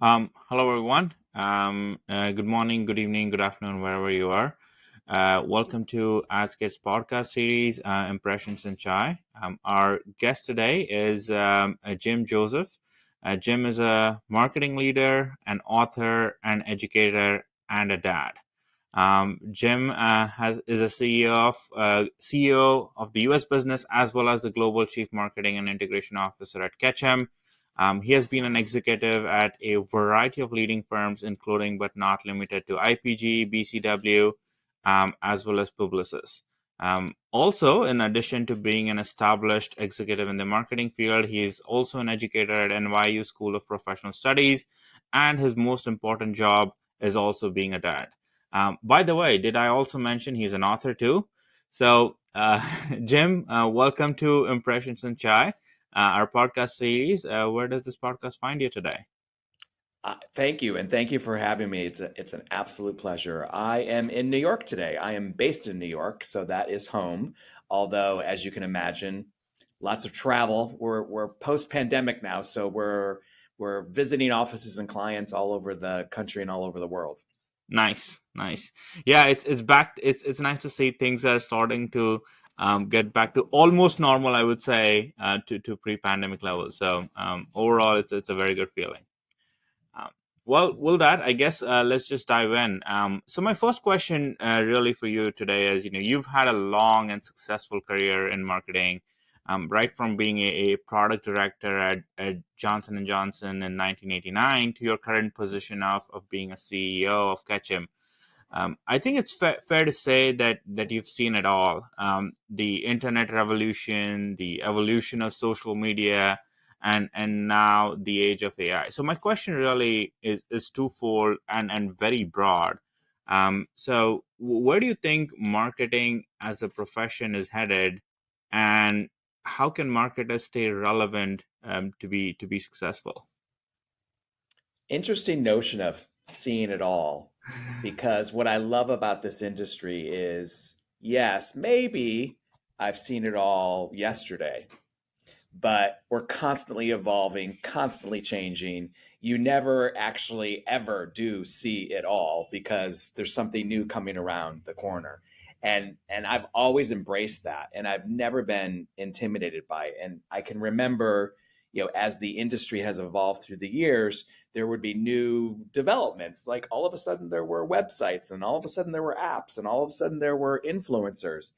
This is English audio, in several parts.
Hello, everyone. Good morning, good evening, good afternoon, wherever you are. Welcome to AdSkate's podcast series, Impressions in Chai. Our guest today is Jim Joseph. Jim is a marketing leader, an author, an educator, and a dad. Jim is a CEO of the U.S. business as well as the global chief marketing and integration officer at Ketchum. He has been an executive at a variety of leading firms, including but not limited to IPG, BCW, as well as Publicis. Also, in addition to being an established executive in the marketing field, he is also an educator at NYU School of Professional Studies, and his most important job is also being a dad. By the way, did I also mention he's an author too? So, Jim, welcome to Impressions in Chai, our podcast series. Where does this podcast find you today? Thank you, and thank you for having me. It's an absolute pleasure. I am in New York today. I am based in New York, so that is home. Although, as you can imagine, lots of travel. We're post pandemic now, so we're visiting offices and clients all over the country and all over the world. Nice, nice. Yeah, it's back. It's nice to see things are starting to get back to almost normal. I would say to pre-pandemic levels. So overall, it's a very good feeling. Um, well, with that, I guess let's just dive in. So my first question, really for you today, is you've had a long and successful career in marketing, right from being a product director at Johnson and Johnson in 1989 to your current position of being a CEO of Ketchum. I think it's fair to say that you've seen it all. The internet revolution, the evolution of social media, and now the age of AI. So my question really is twofold and very broad. So where do you think marketing as a profession is headed, and how can marketers stay relevant to be successful? Interesting notion of seeing it all, because what I love about this industry is, yes, maybe I've seen it all yesterday, but we're constantly evolving, constantly changing. You never actually ever do see it all because there's something new coming around the corner. And I've always embraced that, and I've never been intimidated by it. And I can remember, as the industry has evolved through the years, there would be new developments. Like all of a sudden there were websites, and all of a sudden there were apps, and all of a sudden there were influencers,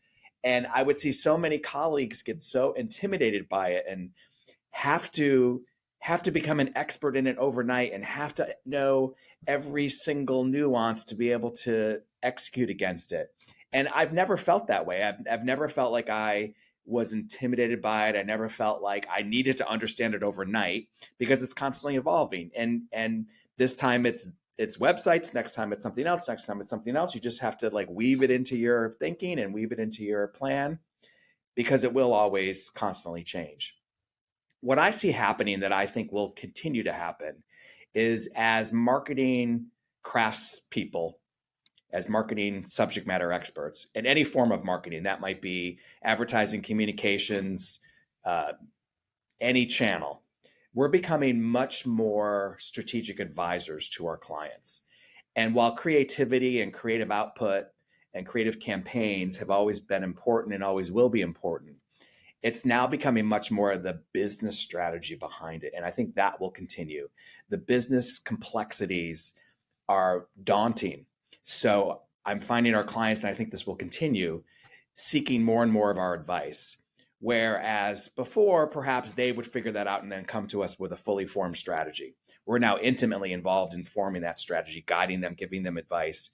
and I would see so many colleagues get so intimidated by it and have to have to become an expert in it overnight and have to know every single nuance to be able to execute against it. And I've never felt that way. I've never felt like I was intimidated by it. I never felt like I needed to understand it overnight because it's constantly evolving. And this time it's websites, next time it's something else, next time it's something else. You just have to like weave it into your thinking and weave it into your plan because it will always constantly change. What I see happening that I think will continue to happen is as marketing crafts people, as marketing subject matter experts in any form of marketing, that might be advertising, communications, uh, any channel, we're becoming much more strategic advisors to our clients. And while creativity and creative output and creative campaigns have always been important and always will be important, it's now becoming much more of the business strategy behind it. And I think that will continue. The business complexities are daunting. So I'm finding our clients, and I think this will continue, seeking more and more of our advice. Whereas before, perhaps they would figure that out and then come to us with a fully formed strategy. We're now intimately involved in forming that strategy, guiding them, giving them advice.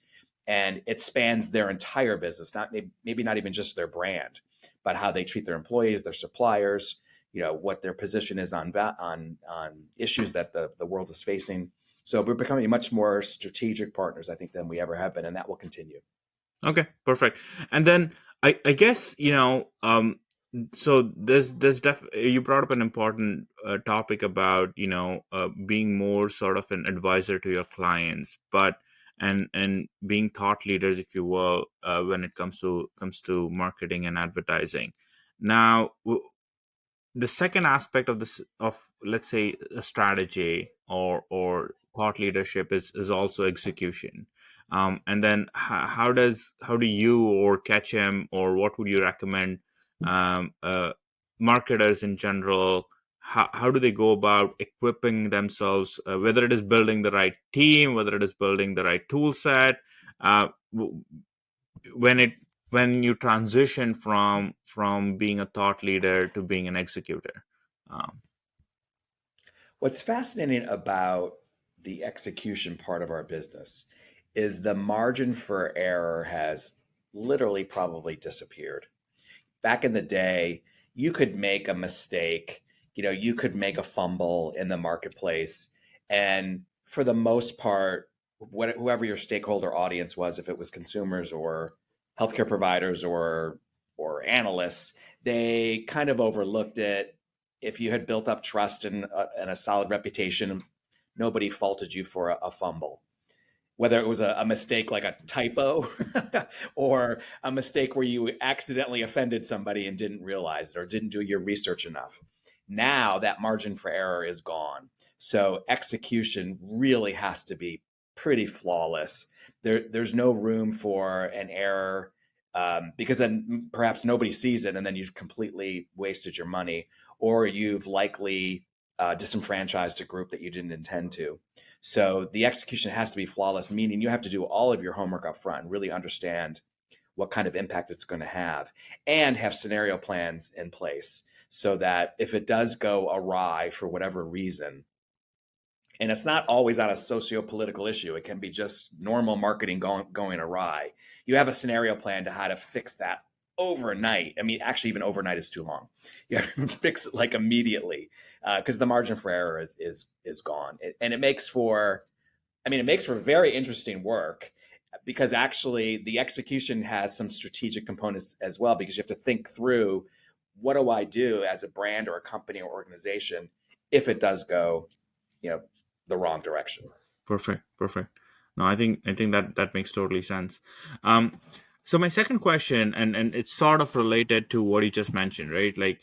And it spans their entire business, not maybe not even just their brand, but how they treat their employees, their suppliers, what their position is on issues that the world is facing. So we're becoming much more strategic partners, I think, than we ever have been, and that will continue. Okay, perfect. And then I guess so you brought up an important topic about being more sort of an advisor to your clients, but and being thought leaders, if you will, when it comes to marketing and advertising. Now, the second aspect of this, of let's say a strategy or thought leadership is also execution. And then how do you or Ketchum, or what would you recommend um, uh, marketers in general? How do they go about equipping themselves, whether it is building the right team, whether it is building the right tool set, uh, w- when it when you transition from being a thought leader to being an executor? um, What's fascinating about the execution part of our business is the margin for error has literally probably disappeared. Back in the day, you could make a mistake, you could make a fumble in the marketplace. And for the most part, whoever your stakeholder audience was, if it was consumers or healthcare providers or analysts, they kind of overlooked it. If you had built up trust and a solid reputation, nobody faulted you for a fumble, whether it was a mistake like a typo or a mistake where you accidentally offended somebody and didn't realize it or didn't do your research enough. Now that margin for error is gone. So execution really has to be pretty flawless. There's no room for an error, because then perhaps nobody sees it and then you've completely wasted your money, or you've likely disenfranchised a group that you didn't intend to. So the execution has to be flawless, meaning you have to do all of your homework up front and really understand what kind of impact it's going to and have scenario plans in place so that if it does go awry for whatever reason, and it's not always on a socio-political issue, it can be just normal marketing going awry, you have a scenario plan to how to fix that overnight. I mean, actually, even overnight is too long. You have to fix it like immediately, because the margin for error is gone. And it makes for, it makes for very interesting work, because actually the execution has some strategic components as well, because you have to think through, what do I do as a brand or a company or organization if it does go, you know, the wrong direction. Perfect, perfect. No, I think that makes totally sense. Um, so my second question, and it's sort of related to what you just mentioned, right? Like,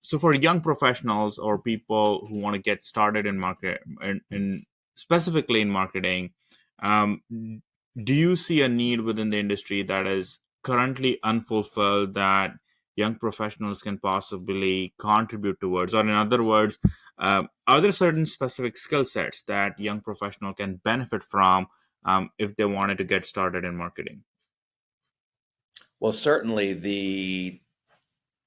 so for young professionals or people who want to get started in market, in specifically in marketing, um, do you see a need within the industry that is currently unfulfilled that young professionals can possibly contribute towards, or in other words, are there certain specific skill sets that young professional can benefit from if they wanted to get started in marketing? Well, certainly the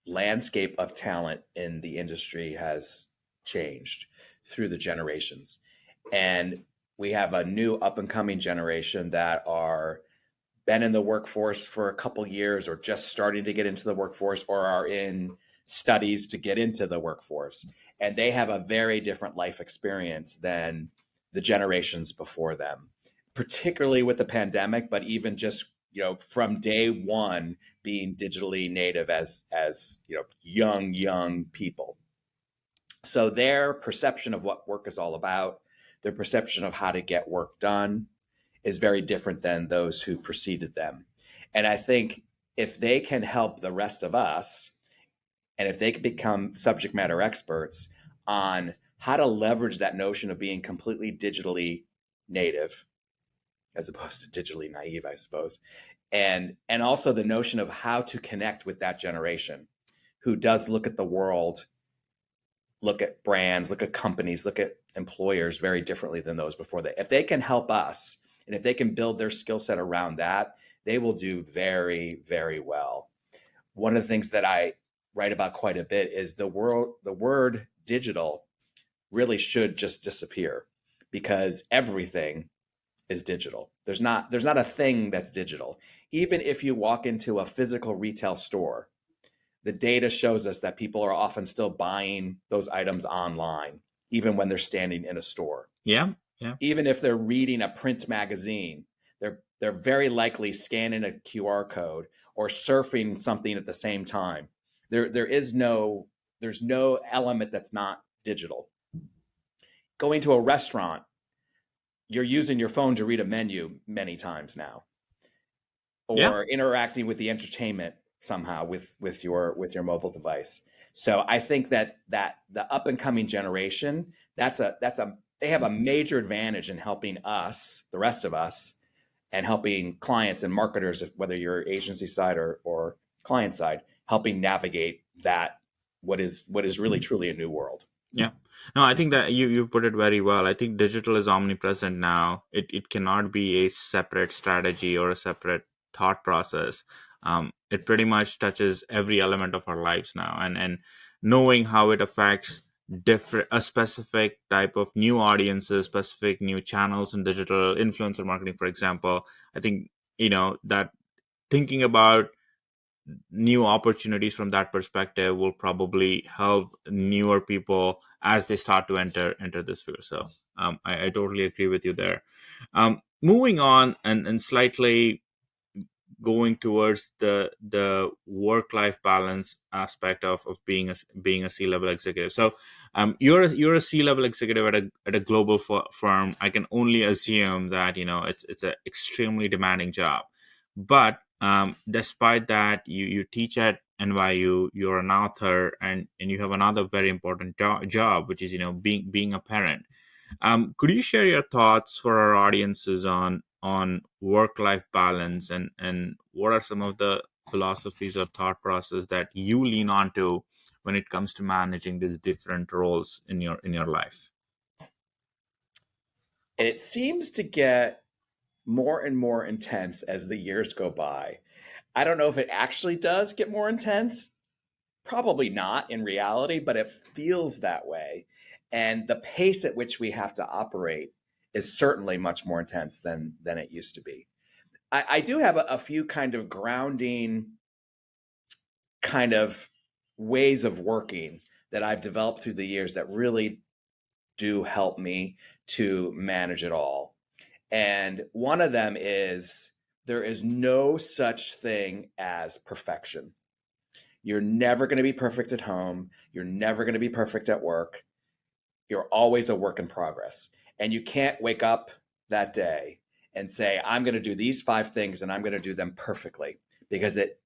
landscape of talent in the industry has changed through the generations. And we have a new up and coming generation that are been in the workforce for a couple years or just starting to get into the workforce or are in studies to get into the workforce. And they have a very different life experience than the generations before them, particularly with the pandemic, but even just, from day one being digitally native as young people. So their perception of what work is all about, their perception of how to get work done, is very different than those who preceded them. And I think if they can help the rest of us, and if they can become subject matter experts on how to leverage that notion of being completely digitally native as opposed to digitally naive, I suppose, and also the notion of how to connect with that generation who does look at the world, look at brands, look at companies, look at employers very differently than those before. If they can help us, and if they can build their skill set around that, they will do very, very well. One of the things that I write about quite a bit is the word digital really should just disappear, because everything is digital. There's not a thing that's digital. Even if you walk into a physical retail store, the data shows us that people are often still buying those items online, even when they're standing in a store. Yeah, yeah, Even if they're reading a print magazine, they're very likely scanning a QR code or surfing something at the same time. There's no element that's not digital. Going to a restaurant, you're using your phone to read a menu many times now, yeah. or interacting with the entertainment somehow with your mobile device. So I think that the up and coming generation, that's a they have a major advantage in helping us, the rest of us, and helping clients and marketers, whether you're agency side or client side, helping navigate that what is really truly a new world. Yeah. No, I think that you put it very well. I think digital is omnipresent now. It cannot be a separate strategy or a separate thought process. It pretty much touches every element of our lives now, and knowing how it affects different a specific type of new audiences, specific new channels in digital influencer marketing, for example. I think that thinking about new opportunities from that perspective will probably help newer people as they start to enter this field. So I totally agree with you there. Moving on and slightly going towards the work life balance aspect of being a C-level executive. So you're a C-level executive at a global firm. I can only assume that it's an extremely demanding job, but despite that, you teach at NYU. You're an author, and you have another very important job, which is being a parent. Could you share your thoughts for our audiences on work life balance, and what are some of the philosophies or thought process that you lean on to when it comes to managing these different roles in your life? And it seems to get more and more intense as the years go by. I don't know if it actually does get more intense. Probably not in reality, but it feels that way. And the pace at which we have to operate is certainly much more intense than it used to be. I do have a few kind of grounding kind of ways of working that I've developed through the years that really do help me to manage it all. And one of them is there is no such thing as perfection. You're never going to be perfect at home. You're never going to be perfect at work. You're always a work in progress. And you can't wake up that day and say, I'm going to do these 5 things and I'm going to do them perfectly, because it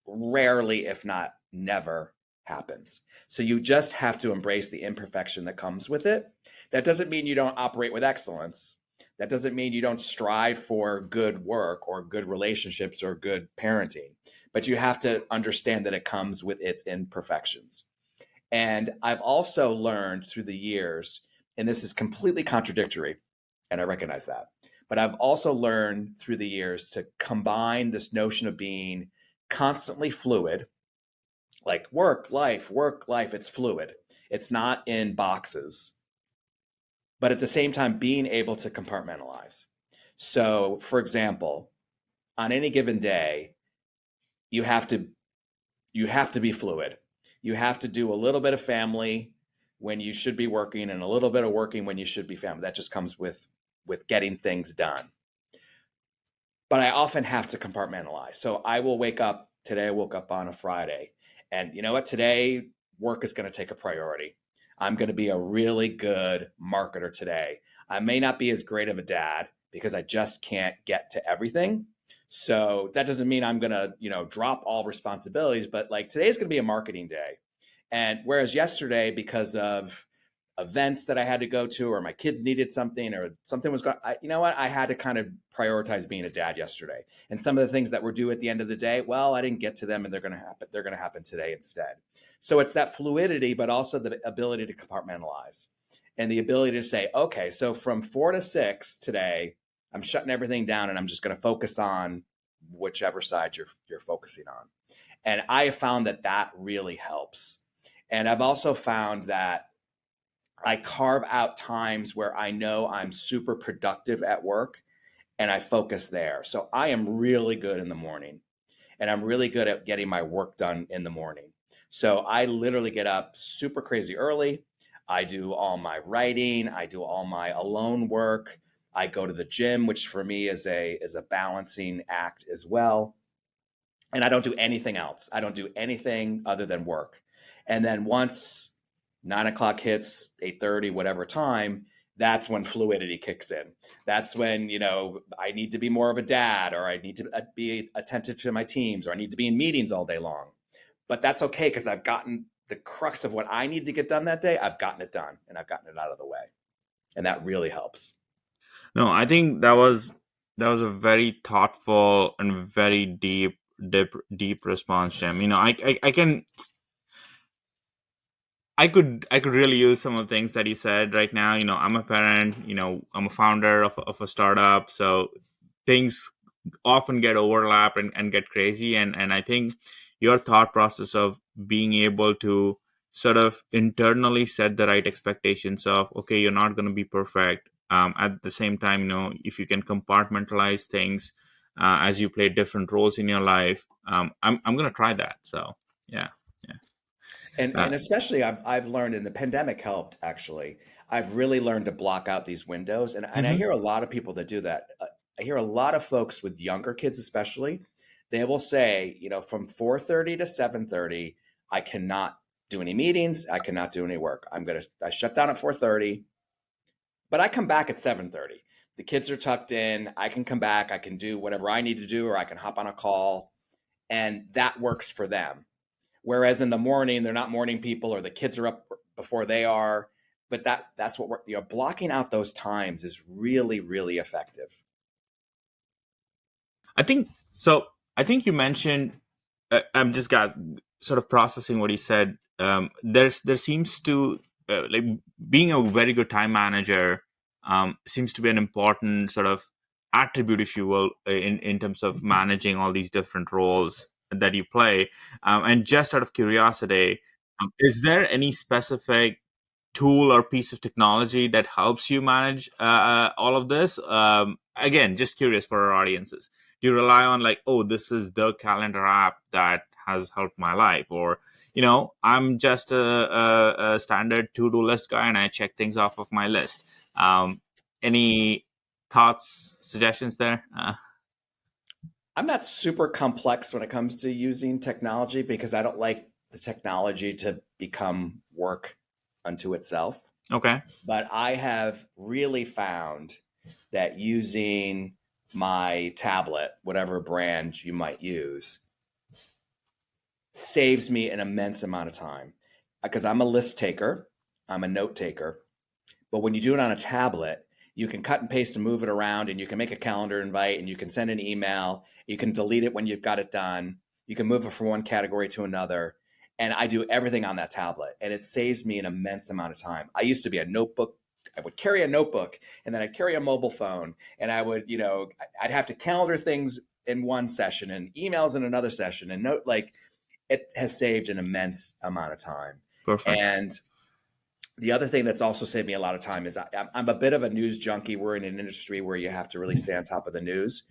rarely, if not never, happens. So you just have to embrace the imperfection that comes with it. That doesn't mean you don't operate with excellence. That doesn't mean you don't strive for good work or good relationships or good parenting, but you have to understand that it comes with its imperfections. And I've also learned through the years, and this is completely contradictory, and I recognize that, but I've also learned through the years to combine this notion of being constantly fluid, like work, life, it's fluid. It's not in boxes, but at the same time, being able to compartmentalize. So, for example, on any given day, you have to you have to be fluid. You have to do a little bit of family when you should be working and a little bit of working when you should be family. That just comes with getting things done. But I often have to compartmentalize. So I will wake up today. I woke up on a Friday, and you know what? Today work is going to take a priority. I'm going to be a really good marketer today. I may not be as great of a dad because I just can't get to everything. So that doesn't mean I'm going to, drop all responsibilities, but like today's going to be a marketing day. And whereas yesterday, because of events that I had to go to, or my kids needed something, or something was going, you know what? I had to kind of prioritize being a dad yesterday. And some of the things that were due at the end of the day, well, I didn't get to them, and they're going to happen. They're going to happen today instead. So it's that fluidity, but also the ability to compartmentalize and the ability to say, okay, so from 4 to 6 today, I'm shutting everything down, and I'm just going to focus on whichever side you're focusing on. And I have found that really helps. And I've also found that I carve out times where I know I'm super productive at work, and I focus there. So I am really good in the morning, and I'm really good at getting my work done in the morning. So I literally get up super crazy early. I do all my writing, I do all my alone work. I go to the gym, which for me is a balancing act as well. And I don't do anything else. I don't do anything other than work. And then once 9 o'clock hits, 8:30, whatever time, that's when fluidity kicks in. That's when, I need to be more of a dad, or I need to be attentive to my teams, or I need to be in meetings all day long. But that's okay, because I've gotten the crux of what I need to get done that day. I've gotten it done, and I've gotten it out of the way. And that really helps. No, I think that was a very thoughtful and very deep response, Jim. I can I could really use some of the things that you said right now. I'm a parent. I'm a founder of a startup, so things often get overlapped and get crazy. And I think your thought process of being able to sort of internally set the right expectations of, okay, you're not going to be perfect. At the same time, if you can compartmentalize things as you play different roles in your life, I'm going to try that. So yeah, yeah. And especially I've learned, and the pandemic helped actually. I've really learned to block out these windows, and I Hmm. hear a lot of people that do that. I hear a lot of folks with younger kids, especially, they will say, from 4:30 to 7:30, I cannot do any meetings, I cannot do any work. I shut down at 4:30, but I come back at 7:30. The kids are tucked in. I can come back. I can do whatever I need to do, or I can hop on a call, and that works for them. Whereas in the morning, they're not morning people, or the kids are up before they are. But that's what we're, blocking out those times is really, really effective. I think so. I think you mentioned. I'm just got sort of processing what you said. There seems to like being a very good time manager seems to be an important sort of attribute, if you will, in terms of managing all these different roles that you play. And just out of curiosity, is there any specific tool or piece of technology that helps you manage all of this? Again, just curious for our audiences. Do you rely on like, oh, this is the calendar app that has helped my life, or I'm just a standard to-do list guy and I check things off of my list? Any thoughts, suggestions there? I'm not super complex when it comes to using technology because I don't like the technology to become work unto itself. Okay. But I have really found that using my tablet, whatever brand you might use, saves me an immense amount of time because I'm a list taker, I'm a note taker. But when you do it on a tablet, you can cut and paste and move it around, and you can make a calendar invite, and you can send an email. You can delete it when you've got it done. You can move it from one category to another. And I do everything on that tablet, and it saves me an immense amount of time. I used to be a notebook. I would carry a notebook, and then I'd carry a mobile phone, and I'd have to calendar things in one session and emails in another session, and note like it has saved an immense amount of time. Perfect. And the other thing that's also saved me a lot of time is I'm a bit of a news junkie. We're in an industry where you have to really stay on top of the news.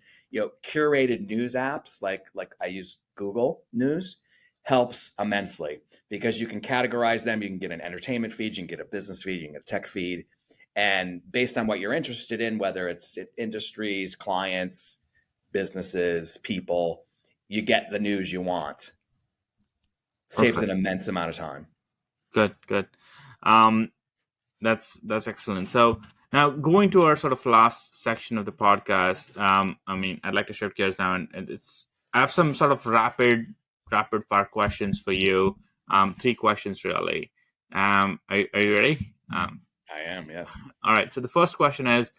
Curated news apps like I use Google News helps immensely because you can categorize them. You can get an entertainment feed, you can get a business feed, you can get a tech feed, and based on what you're interested in, whether it's industries, clients, businesses, people, you get the news you want. Saves an Perfect. immense amount of time. Good. Good. Um, that's excellent. So now going to our sort of last section of the podcast, I mean, I'd like to shift gears now, and it's I have some sort of rapid fire questions for you. Three questions really. Are you ready? I am, yes. All right. So the first question is,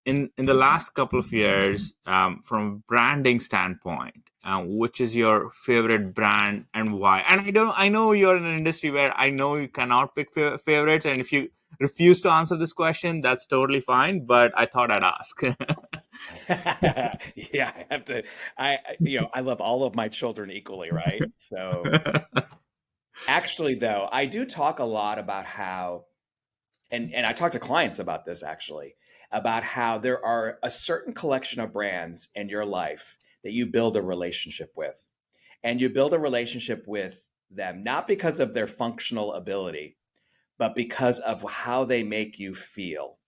in the last couple of years, from a branding standpoint, which is your favorite brand and why? And I know you're in an industry where I know you cannot pick favorites, and if you refuse to answer this question, that's totally fine. But I thought I'd ask. Yeah, I have to. I love all of my children equally, right? So actually, though, I do talk a lot about how, and I talk to clients about this actually, about how there are a certain collection of brands in your life that you build a relationship with, and you build a relationship with them not because of their functional ability, but because of how they make you feel.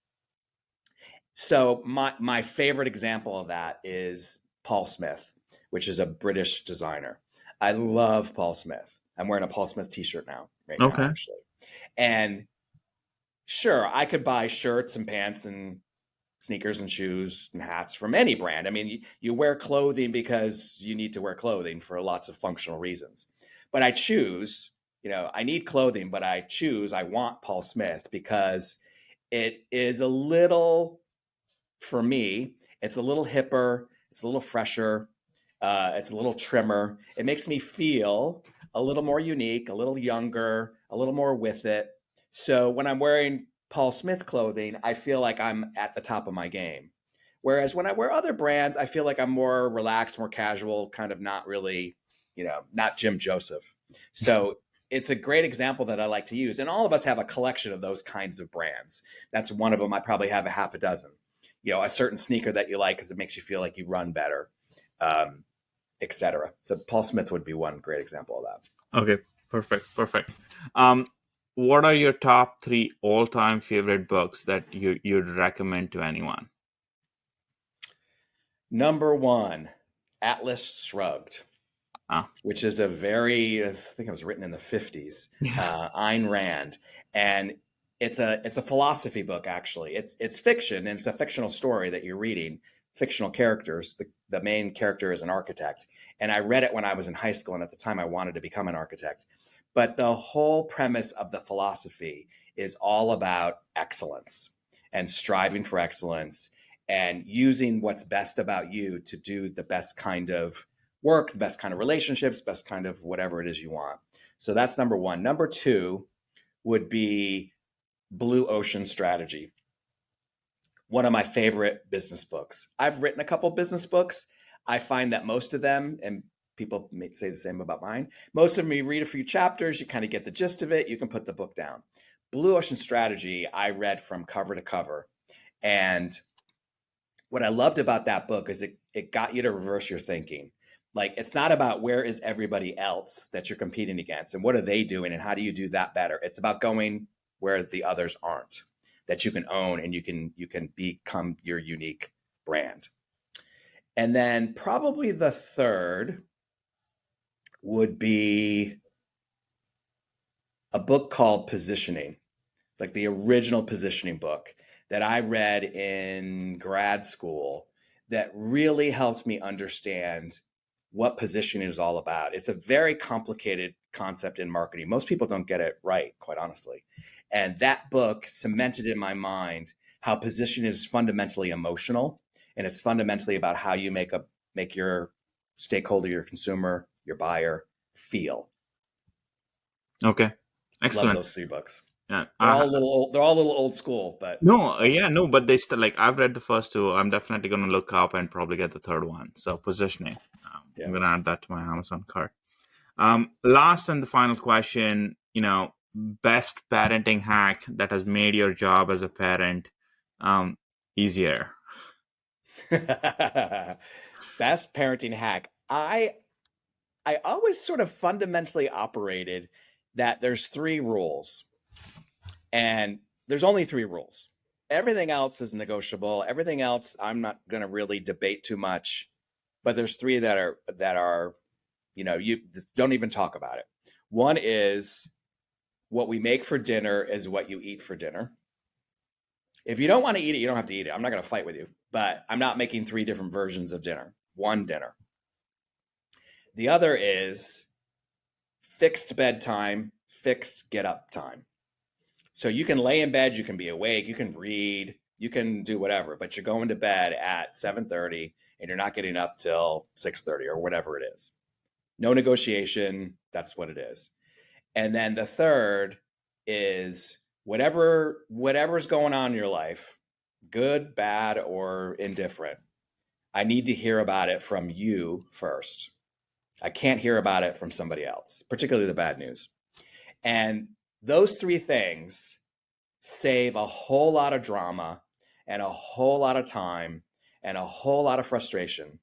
So my favorite example of that is Paul Smith, which is a British designer. I love Paul Smith. I'm wearing a Paul Smith t-shirt right now Okay. actually. And sure, I could buy shirts and pants and sneakers and shoes and hats from any brand. I mean, you wear clothing because you need to wear clothing for lots of functional reasons. But I choose, I need clothing, but I want Paul Smith because It is a little, for me, it's a little hipper, it's a little fresher, it's a little trimmer. It makes me feel a little more unique, a little younger, a little more with it. So when I'm wearing Paul Smith clothing, I feel like I'm at the top of my game. Whereas when I wear other brands, I feel like I'm more relaxed, more casual, kind of not really, not Jim Joseph. So it's a great example that I like to use. And all of us have a collection of those kinds of brands. That's one of them. I probably have a half a dozen. A certain sneaker that you like because it makes you feel like you run better, etc. So Paul Smith would be one great example of that. Okay, perfect. Um, what are your top three all-time favorite books that you'd recommend to anyone? Number one, Atlas Shrugged, Ah, which is I think it was written in the 50s, Ayn Rand. And it's a philosophy book, actually. It's fiction, and it's a fictional story that you're reading, fictional characters. The main character is an architect. And I read it when I was in high school, and at the time I wanted to become an architect. But the whole premise of the philosophy is all about excellence and striving for excellence and using what's best about you to do the best kind of work, the best kind of relationships, best kind of whatever it is you want. So that's number one. Number two would be Blue Ocean Strategy, one of my favorite business books. I've written a couple business books. I find that most of them, and people may say the same about mine, most of them, you read a few chapters, you kind of get the gist of it, you can put the book down. Blue Ocean Strategy, I read from cover to cover. And what I loved about that book is it got you to reverse your thinking. Like, it's not about where is everybody else that you're competing against and what are they doing and how do you do that better. It's about going where the others aren't, that you can own, and you can become your unique brand. And then probably the third would be a book called Positioning, like the original positioning book that I read in grad school that really helped me understand what positioning is all about. It's a very complicated concept in marketing. Most people don't get it right, quite honestly. And that book cemented in my mind how positioning is fundamentally emotional, and it's fundamentally about how you make your stakeholder, your consumer, your buyer feel. okay, Love excellent. those three books. Yeah, They're all a little old. They're all a little old school, but no, yeah, awesome. no, but they still like I've read the first two. I'm definitely gonna look up and probably get the third one. So positioning, I'm Yeah. gonna add that to my Amazon cart. Last and the final question, best parenting hack that has made your job as a parent um, easier. Best parenting hack. I always sort of fundamentally operated that there's three rules, and there's only three rules. Everything else is negotiable. Everything else I'm not going to really debate too much, but there's three that are you just don't even talk about it. One is what we make for dinner is what you eat for dinner. If you don't want to eat it, you don't have to eat it. I'm not going to fight with you, but I'm not making three different versions of dinner. One dinner. The other is fixed bedtime, fixed get up time. So you can lay in bed, you can be awake, you can read, you can do whatever, but you're going to bed at 7:30 and you're not getting up till 6:30 or whatever it is. No negotiation, that's what it is. And then the third is whatever's going on in your life, good, bad, or indifferent. I need to hear about it from you first. I can't hear about it from somebody else, particularly the bad news. And those three things save a whole lot of drama and a whole lot of time and a whole lot of frustration.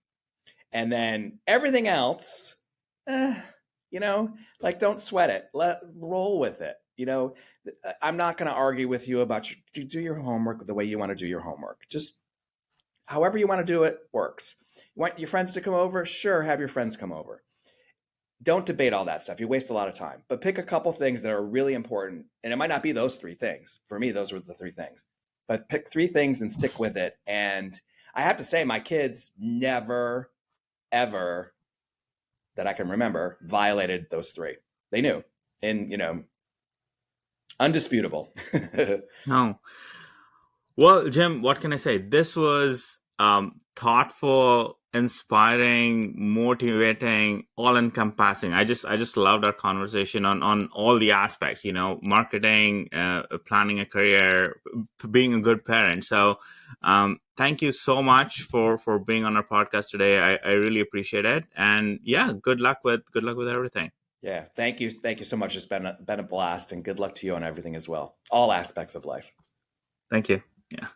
And then everything else, eh, like, don't sweat it. Roll with it. I'm not going to argue with you about do your homework the way you want to do your homework. Just however you want to do it works. You want your friends to come over? Sure, have your friends come over. Don't debate all that stuff. You waste a lot of time. But pick a couple things that are really important. And it might not be those three things. For me, those were the three things. But pick three things and stick with it. And I have to say, my kids never, ever, that I can remember, violated those three. They knew. And, undisputable. No. Well, Jim, what can I say? This was thoughtful, inspiring, motivating, all-encompassing. I just loved our conversation on all the aspects. Marketing, planning a career, being a good parent. So, thank you so much for being on our podcast today. I really appreciate it. And yeah, good luck with everything. Yeah, thank you so much. It's been a blast, and good luck to you on everything as well, all aspects of life. Thank you. Yeah.